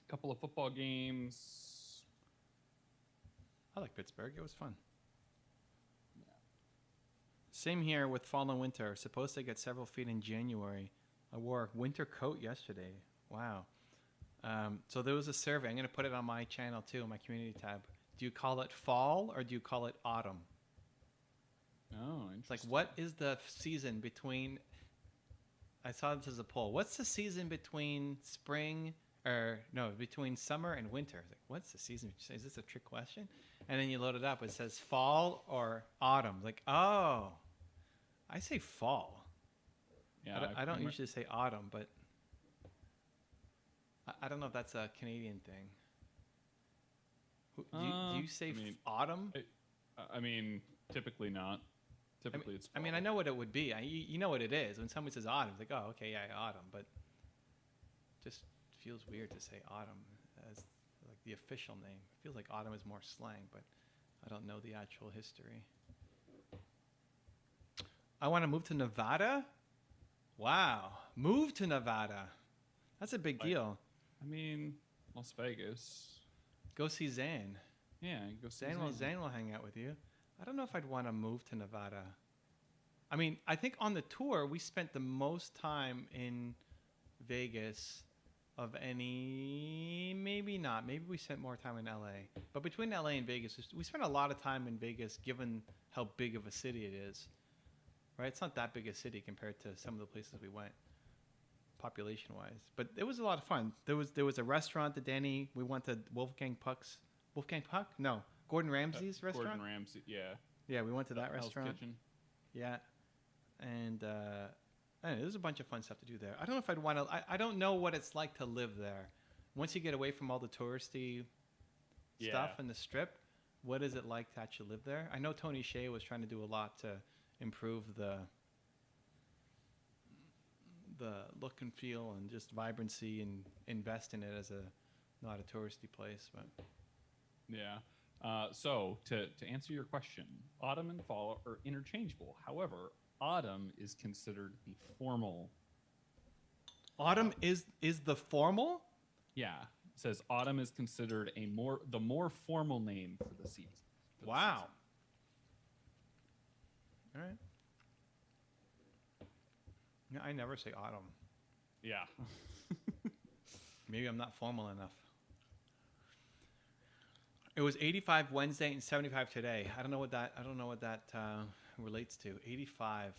A couple of football games. I like Pittsburgh. It was fun. Same here with fall and winter. Supposed to get several feet in January. I wore a winter coat yesterday. Wow. So there was a survey. I'm going to put it on my channel too, my community tab. Do you call it fall or do you call it autumn? Oh, interesting. It's like, what is the season between... I saw this as a poll. What's the season between between summer and winter? Like, what's the season? Is this a trick question? And then you load it up. It says fall or autumn. Like, oh, I say fall. Yeah, I don't usually say autumn, but I don't know if that's a Canadian thing. Do you say autumn? I mean, typically not. Typically, it's fall. I mean, I know what it would be. You know what it is. When somebody says autumn, it's like, oh, okay, yeah, autumn. But just feels weird to say autumn as like the official name. It feels like autumn is more slang, but I don't know the actual history. I want to move to Nevada? Wow. Move to Nevada. That's a big deal. I mean, Las Vegas. Go see Zan. Yeah, go see Zane will hang out with you. I don't know if I'd want to move to Nevada. I mean, I think on the tour we spent the most time in Vegas of any. Maybe not. Maybe we spent more time in LA. But between LA and Vegas, we spent a lot of time in Vegas, given how big of a city it is. Right? It's not that big a city compared to some of the places we went, population-wise. But it was a lot of fun. There was a restaurant, the Denny. We went to Wolfgang Puck's. Wolfgang Puck? No, Gordon Ramsay's restaurant. Gordon Ramsay, yeah. Yeah, we went to that Hell's restaurant. Kitchen. Yeah, and anyway, there's a bunch of fun stuff to do there. I don't know if I'd want to. I don't know what it's like to live there. Once you get away from all the touristy stuff and the Strip, what is it like to actually live there? I know Tony Hsieh was trying to do a lot to improve the look and feel and just vibrancy and invest in it as not a touristy place, but. Yeah. So to answer your question, autumn and fall are interchangeable. However, autumn is considered the formal. Autumn is the formal? Yeah. It says autumn is considered the more formal name for the season. Wow. All right. Yeah, I never say autumn. Yeah. Maybe I'm not formal enough. It was 85 Wednesday and 75 today. I don't know what that relates to. 85.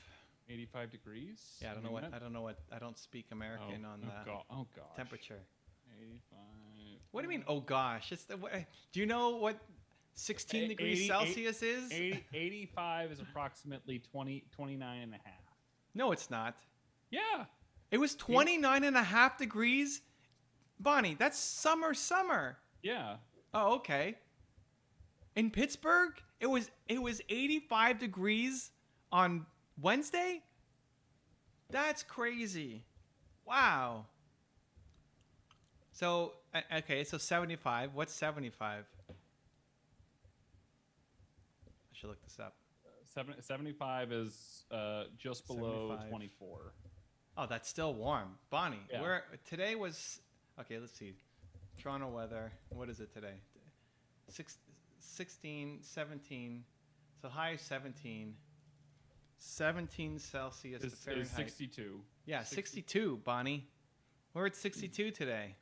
85 degrees? Yeah, I don't speak American on the gosh. temperature. 85. What do you mean, oh gosh? Do you know what 16 degrees Celsius is? 85 is approximately 29 and a half. No, it's not. Yeah. It was 29 and a half degrees. Bonnie, that's summer. Yeah. Oh, okay. In Pittsburgh, it was 85 degrees on Wednesday? That's crazy. Wow. So, okay, so 75. What's 75? I should look this up. 75 is just below 75. 24. Oh, that's still warm. Bonnie, Yeah. today was... Okay, let's see. Toronto weather. What is it today? 16, 17. So high is 17. 17 Celsius to It's Fahrenheit. 62. Yeah, 62, Bonnie. We're at 62 today.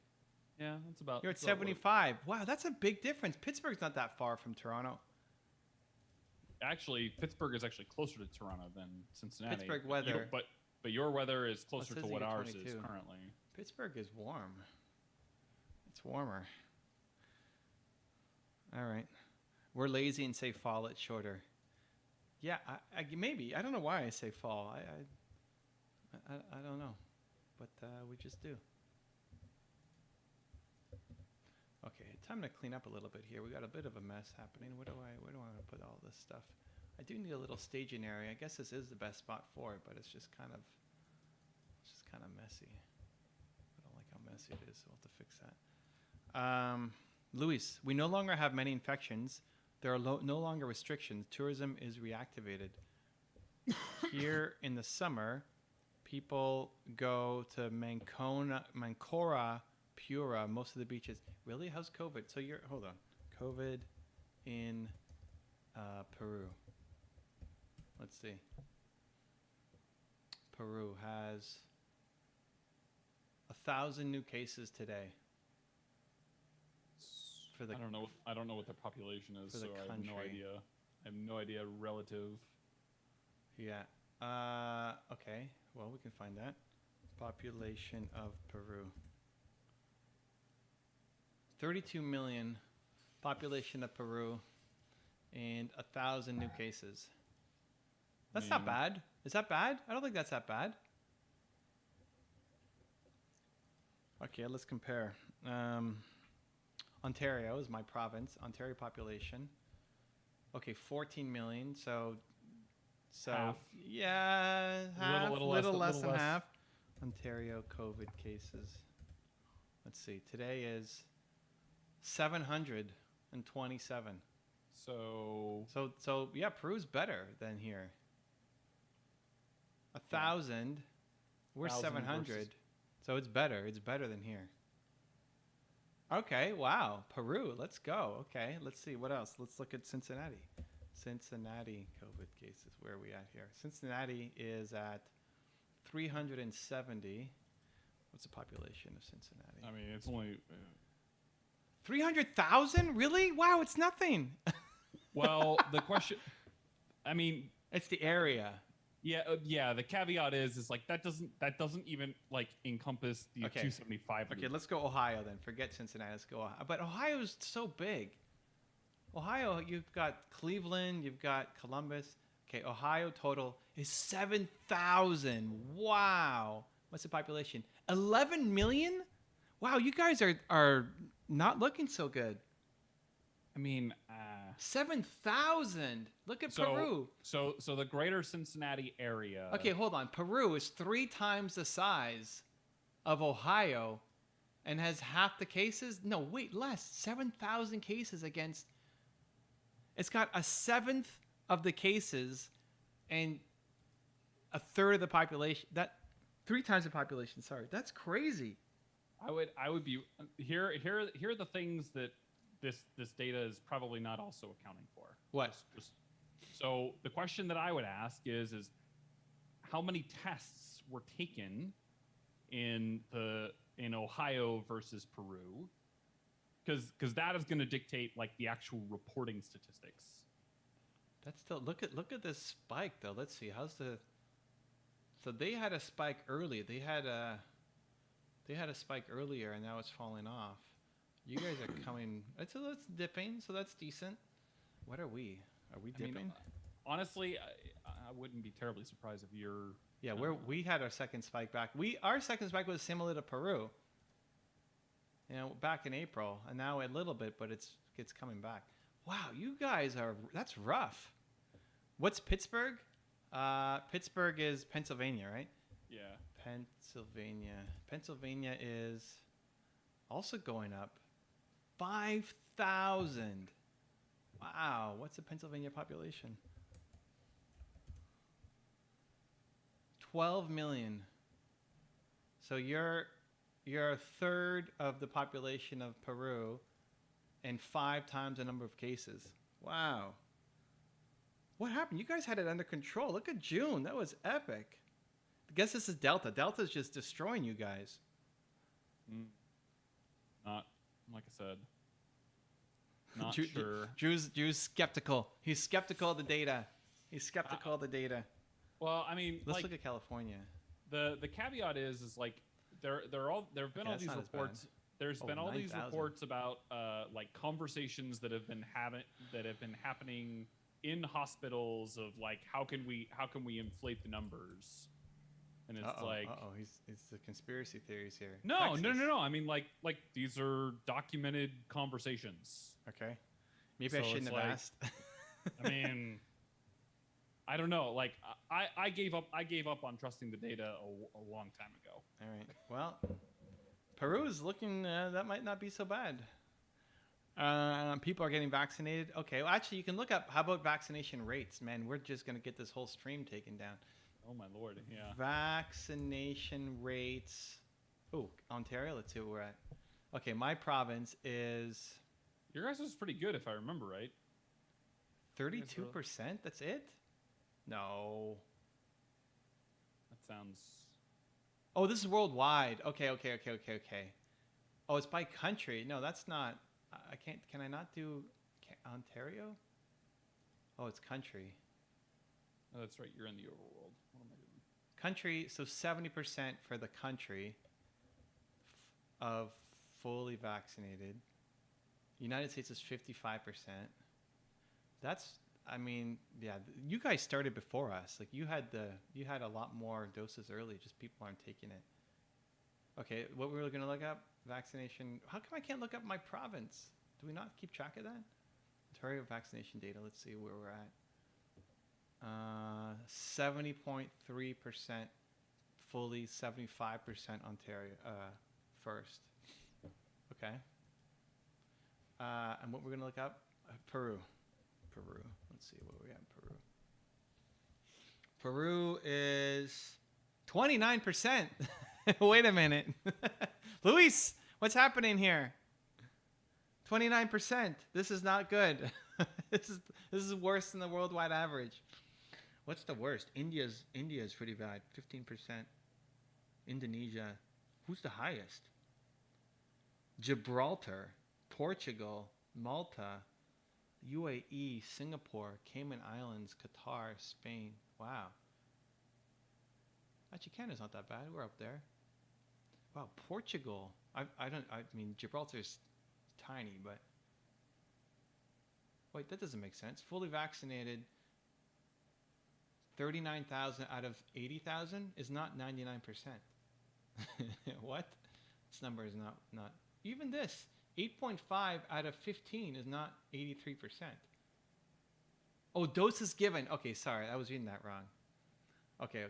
Yeah, that's about. You're at that's about what- 75. Wow, that's a big difference. Pittsburgh's not that far from Toronto. Actually, Pittsburgh is actually closer to Toronto than Cincinnati. Pittsburgh But weather. But your weather is closer says to what here ours 22. is currently. Pittsburgh is warm. It's warmer. All right. We're lazy and say fall. It's shorter. Yeah, maybe. I don't know why I say fall. I don't know, but we just do. Okay, time to clean up a little bit here. We got a bit of a mess happening. Where do I want to put all this stuff? I do need a little staging area. I guess this is the best spot for it, but it's just kind of messy. I don't like how messy it is, so we'll have to fix that. Luis, we no longer have many infections. There are no longer restrictions. Tourism is reactivated. Here in the summer, people go to Mancora, Pura, most of the beaches. Really? How's COVID? So hold on. COVID in Peru. Let's see. Peru has 1,000 new cases today. I don't know what the population is, for so the I have no country. idea. I have no idea relative. Yeah. Okay. Well, we can find that. Population of Peru. 32 million population of Peru and 1,000 new cases. That's not bad. Is that bad? I don't think that's that bad. Okay, let's compare. Ontario is my province. Ontario population. Okay, 14 million. So Half. yeah, half, Little little less less than than less. half. Ontario COVID cases. Let's see. Today is 727. So yeah, Peru's better than here. 1,000. We're 1,000 700. versus- So it's better. It's better than here. Okay, wow. Peru, let's go. Okay, let's see. What else? Let's look at Cincinnati. Cincinnati COVID cases. Where are we at here? Cincinnati is at 370. What's the population of Cincinnati? I mean, it's only 300,000? Really? Wow, it's nothing. well, the question. I mean, It's the area. yeah. The caveat is like that doesn't even like encompass the Okay. 275. Okay, let's go Ohio then. Forget Cincinnati. Let's go Ohio. But Ohio's so big. Ohio, you've got Cleveland, you've got Columbus. Okay, Ohio total is 7,000. Wow. What's the population? 11 million? Wow, you guys are not looking so good. I mean, 7,000. Look at Peru. So the greater Cincinnati area. Okay, hold on. Peru is 3 times the size of Ohio and has half the cases. No, wait, less. 7,000 cases against. It's got a seventh of the cases and a third of the population. That 3 times the population. Sorry, that's crazy. I would be here are the things that this data is probably not also accounting for. What? So the question that I would ask is how many tests were taken in Ohio versus Peru? Because that is going to dictate like the actual reporting statistics. That's still look at this spike though. Let's see so they had a spike early. They had a spike earlier and now it's falling off. You guys are coming. It's dipping, so that's decent. What are we? Are we dipping? I mean, honestly, I wouldn't be terribly surprised if you're. Yeah, we had our second spike back. Our second spike was similar to Peru. Back in April, and now a little bit, but it's coming back. Wow, you guys that's rough. What's Pittsburgh? Pittsburgh is Pennsylvania, right? Yeah. Pennsylvania is also going up. 5,000. Wow, what's the Pennsylvania population? 12 million. So you're a third of the population of Peru and 5 times the number of cases. Wow. What happened? You guys had it under control. Look at June. That was epic. I guess this is Delta. Delta's just destroying you guys. Not, like I said, not sure. Drew's skeptical. He's skeptical of the data. Well, I mean, Let's look at California. The caveat is like there have been all these reports. There's been all 9,000. these reports about like conversations that have been happening in hospitals of like how can we inflate the numbers. And it's it's the conspiracy theories here. No. I mean, like these are documented conversations. Okay. Maybe I shouldn't have asked. I mean, I don't know. Like, I gave up on trusting the data a long time ago. All right. Well, Peru is looking. That might not be so bad. People are getting vaccinated. Okay. Well, actually, you can look up. How about vaccination rates? Man, we're just gonna get this whole stream taken down. Oh my lord, yeah. Vaccination rates. Oh, Ontario. Let's see where we're at. Okay, my province is. Your guys was pretty good, if I remember right. 32%. That's it. No. That sounds. Oh, this is worldwide. Okay. Oh, it's by country. No, that's not. I can't. Can I not do Ontario? Oh, it's country. Oh, that's right. You're in the overworld. What am I doing? Country. So 70% for the country of fully vaccinated. United States is 55%. That's. I mean, yeah. You guys started before us. Like you had a lot more doses early. Just people aren't taking it. Okay, what we were going to look up? Vaccination. How come I can't look up my province? Do we not keep track of that? Ontario vaccination data. Let's see where we're at. 70.3% fully, 75% Ontario first. Okay. And what we're going to look up? Peru. Let's see where we at in Peru. Peru is 29%. Wait a minute. Luis, what's happening here? 29%. This is not good. this is worse than the worldwide average. What's the worst? India's pretty bad. 15%. Indonesia. Who's the highest? Gibraltar, Portugal, Malta, UAE, Singapore, Cayman Islands, Qatar, Spain. Wow. Actually, Canada's not that bad. We're up there. Wow, Portugal. I mean, Gibraltar's tiny, but wait, that doesn't make sense. Fully vaccinated, 39,000 out of 80,000 is not 99%. What? This number is not even this. 8.5 out of 15 is not 83%. Oh, doses given. Okay, sorry, I was reading that wrong. Okay,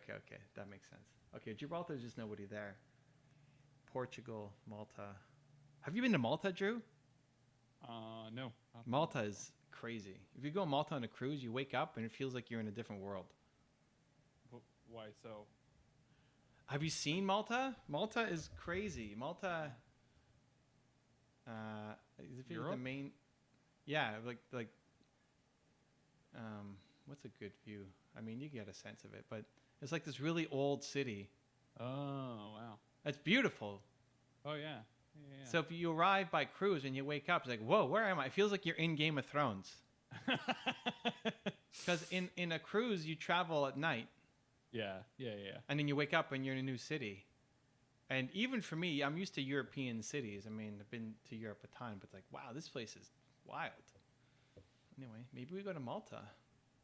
that makes sense. Okay, Gibraltar's just nobody there. Portugal, Malta. Have you been to Malta, Drew? No. Malta is crazy. If you go to Malta on a cruise, you wake up and it feels like you're in a different world. Why so? Have you seen Malta? Malta is crazy. Malta is Europe? the main. Yeah, like what's a good view? I mean, you get a sense of it, but it's like this really old city. Oh, wow. It's beautiful. Oh, yeah. So if you arrive by cruise and you wake up, it's like, whoa, where am I? It feels like you're in Game of Thrones. Because in a cruise, you travel at night. Yeah. And then you wake up and you're in a new city. And even for me, I'm used to European cities. I mean, I've been to Europe a ton, but it's like, wow, this place is wild. Anyway, maybe we go to Malta.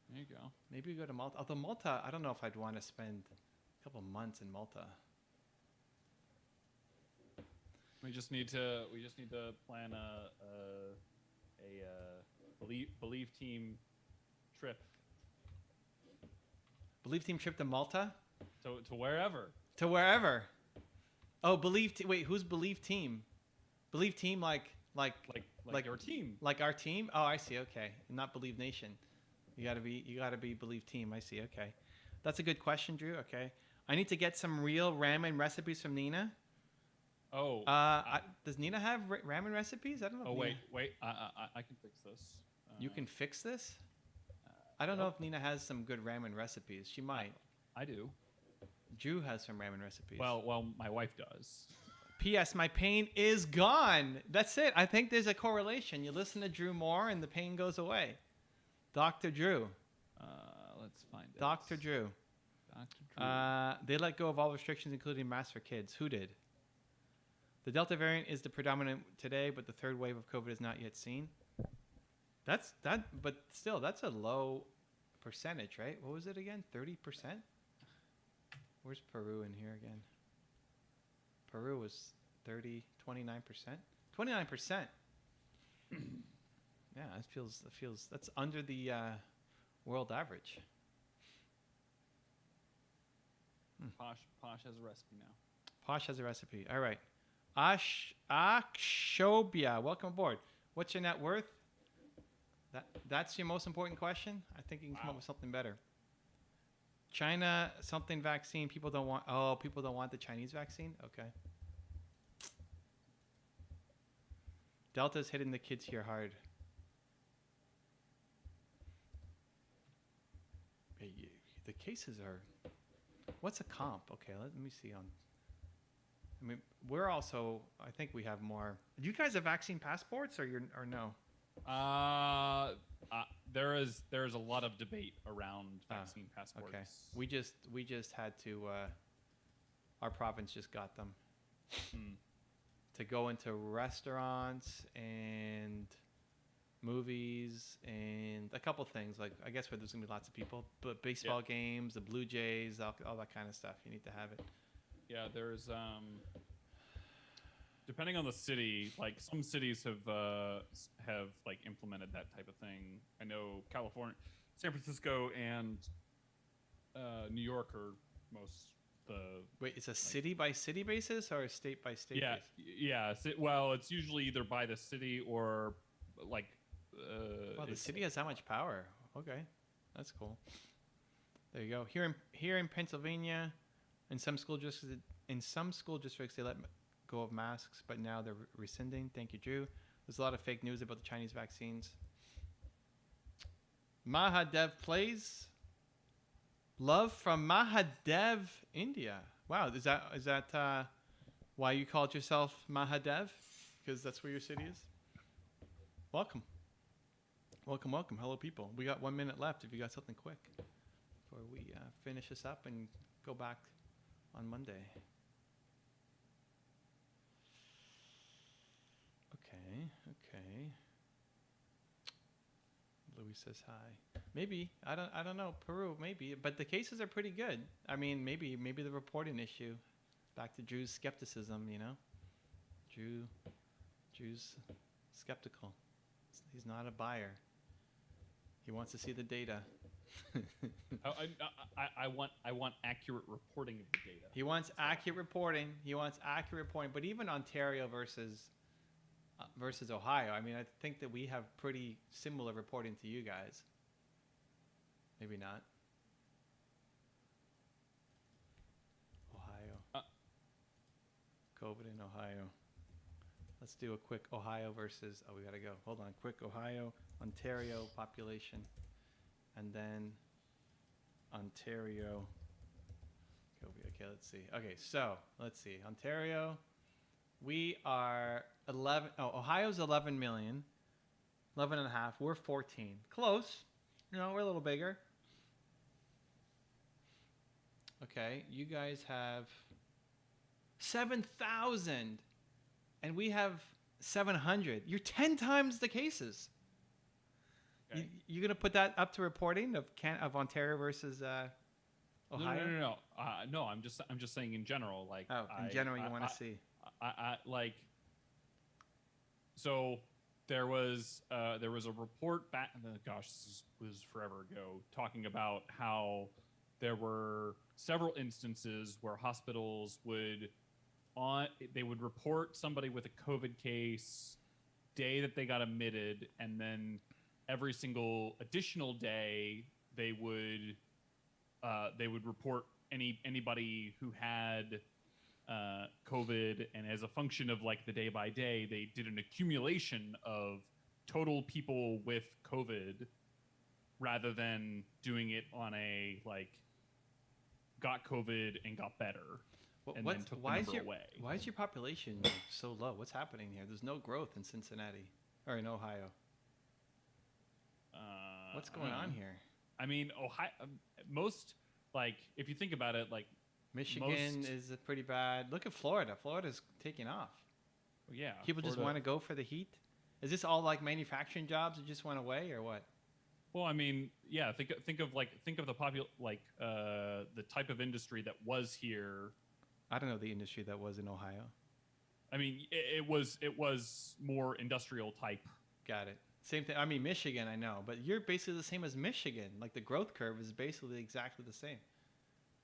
There you go. Maybe we go to Malta. Although Malta, I don't know if I'd want to spend a couple months in Malta. We just need to plan a believe team trip Believe team trip to Malta? to wherever. To wherever. Oh, wait, who's Believe team? Believe team like your team. Like our team? Oh, I see. Okay. Not Believe Nation. You got to be Believe team. I see. Okay. That's a good question, Drew. Okay. I need to get some real ramen recipes from Nina. Oh. Does Nina have ramen recipes? I don't know. Oh, wait. I can fix this. You can fix this? I don't know if Nina has some good ramen recipes. She might. I do. Drew has some ramen recipes. Well, my wife does. P.S. My pain is gone. That's it. I think there's a correlation. You listen to Drew more and the pain goes away. Dr. Drew. Let's find it. Dr. Drew. Dr. Drew. They let go of all restrictions, including masks for kids. Who did? The Delta variant is the predominant today, but the third wave of COVID is not yet seen. But still, that's a low percentage, right? What was it again? 30%? Where's Peru in here again? Peru was 29%. 29%. Yeah, it feels that's under the world average. Posh has a recipe now. Posh has a recipe. All right. Akshobia, welcome aboard. What's your net worth? That's your most important question? I think you can come up with something better. China, something vaccine. People don't want the Chinese vaccine? Okay. Delta's hitting the kids here hard. The cases are... What's a comp? Okay, let me see on... I mean, we're also... I think we have more... Do you guys have vaccine passports or no? There is a lot of debate around vaccine passports. Okay. We just had to... our province just got them. To go into restaurants and movies and a couple things. Like, I guess where there's going to be lots of people. But baseball games, the Blue Jays, all that kind of stuff. You need to have it. Yeah, there's... depending on the city, like some cities have like implemented that type of thing. I know California, San Francisco, and New York are most the. Wait, it's a city by city basis or a state by state? Yeah, basis? yeah. Well, it's usually either by the city or like. Wow, the city has that much power. Okay, that's cool. There you go. Here in Pennsylvania, in some school districts, they let go of masks, but now they're rescinding. Thank you, Drew. There's a lot of fake news about the Chinese vaccines. Mahadev plays. Love from Mahadev, India. Wow, is that why you called yourself Mahadev? Because that's where your city is? Welcome. Welcome, welcome. Hello, people. We got 1 minute left if you got something quick before we finish this up and go back on Monday. Okay. Louis says hi. Maybe I don't know, Peru maybe, but the cases are pretty good. I mean, maybe the reporting issue. Back to Drew's skepticism, you know. Drew's skeptical. He's not a buyer. He wants to see the data. I want accurate reporting of the data. He wants accurate reporting. But even Ontario versus Ohio, I mean, I think that we have pretty similar reporting to you guys. Maybe not. Ohio. COVID in Ohio. Let's do a quick Ohio versus, we gotta go. Hold on, quick Ohio, Ontario population, and then Ontario. Okay, let's see. Okay, so let's see. Ontario, we are 11. Ohio's 11 million, 11 and a half. We're 14. Close. You know, we're a little bigger. Okay, you guys have 7,000. And we have 700. You're 10 times the cases. Okay. You're going to put that up to reporting of Ontario versus Ohio? No. No, I'm just saying in general. Like, in general, you want to see. So there was a report back. This was forever ago, talking about how there were several instances where hospitals would report somebody with a COVID case day that they got admitted, and then every single additional day they would report anybody who had COVID, and as a function of like the day by day, they did an accumulation of total people with COVID rather than doing it on a like got COVID and got better. And then took the number away. Why is your population so low? What's happening here? There's no growth in Cincinnati or in Ohio. What's going on here? I mean, Ohio. Most like if you think about it, like Michigan is pretty bad. Look at Florida. Florida's taking off. Well, yeah, people just want to go for the heat. Is this all like manufacturing jobs that just went away, or what? Well, I mean, yeah. Think of the the type of industry that was here. I don't know the industry that was in Ohio. I mean, it was more industrial type. Got it. Same thing. I mean, Michigan, I know, but you're basically the same as Michigan. Like the growth curve is basically exactly the same.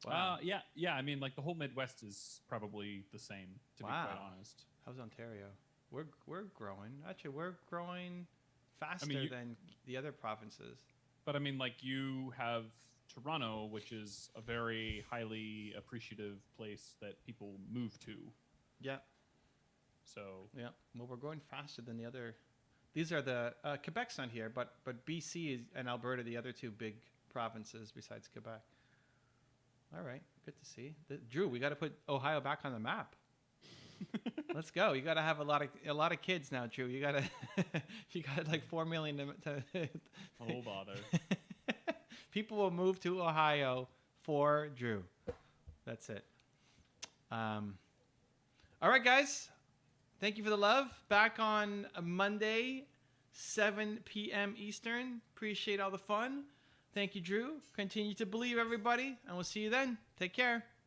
Wow. Yeah. I mean, like the whole Midwest is probably the same. To be quite honest. How's Ontario? We're growing. Actually, we're growing faster than the other provinces. But I mean, like you have Toronto, which is a very highly appreciative place that people move to. Yeah. So. Yeah. Well, we're growing faster than the other. These are the Quebec's not here, but BC and Alberta, the other two big provinces besides Quebec. All right, good to see. Drew, we got to put Ohio back on the map. Let's go. You got to have a lot of kids now, Drew. You got like 4 million to Oh bother. People will move to Ohio for Drew. That's it. All right, guys. Thank you for the love. Back on Monday, 7 p.m. Eastern. Appreciate all the fun. Thank you, Drew. Continue to believe, everybody, and we'll see you then. Take care.